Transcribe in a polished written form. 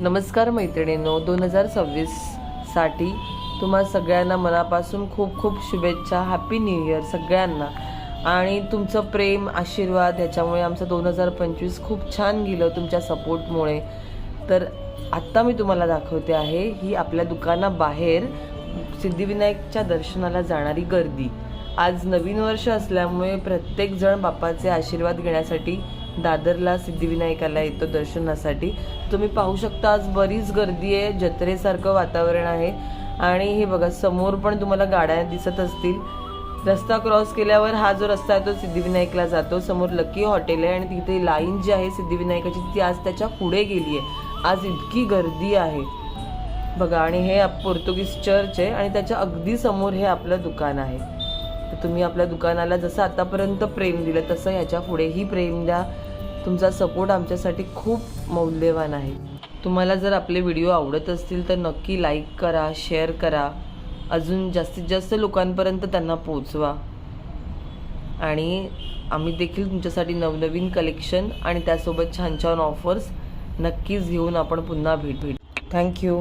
नमस्कार मैत्रिणींनो, 2026 साठी तुम्हा सगळ्यांना मनापासून खूप खूप शुभेच्छा. हॅपी न्यू इयर सगळ्यांना. आणि तुमचं प्रेम आशीर्वाद ह्याच्यामुळे आमचं 2025 खूप छान गेलं तुमच्या सपोर्टमुळे. तर आत्ता मी तुम्हाला दाखवते आहे ही आपल्या दुकानाबाहेर सिद्धिविनायकच्या दर्शनाला जाणारी गर्दी. आज नवीन वर्ष असल्यामुळे प्रत्येकजण बाप्पाचे आशीर्वाद घेण्यासाठी दादरला सिद्धिविनायकाला येतो दर्शनासाठी. तुम्ही पाहू शकता आज बरीच गर्दी आहे, जत्रेसारखं वातावरण आहे. आणि हे बघा समोर पण तुम्हाला गाड्या दिसत असतील. रस्ता क्रॉस केल्यावर हा जो रस्ता आहे तो सिद्धिविनायकला जातो. समोर लकी हॉटेल आहे आणि तिथे लाईन जी आहे सिद्धिविनायकाची ती आज त्याच्या पुढे गेली आहे. आज इतकी गर्दी आहे बघा. आणि हे पोर्तुगीज चर्च आहे आणि त्याच्या अगदी समोर हे आपलं दुकान आहे. तर तुम्ही आपल्या दुकानाला जसं आतापर्यंत प्रेम दिलं तसं ह्याच्या पुढेही प्रेम द्या. तुमचा सपोर्ट आमच्यासाठी खूप मौल्यवान आहे. तुम्हाला जर आपले व्हिडिओ आवडत असतील तर नक्की लाईक करा, शेअर करा, अजून जास्तीत जास्त लोकांपर्यंत त्यांना पोचवा. आणि आम्ही देखील तुमच्यासाठी नवनवीन कलेक्शन आणि त्यासोबत छान छान ऑफर्स नक्कीच घेऊन आपण पुन्हा भेटू. थँक्यू.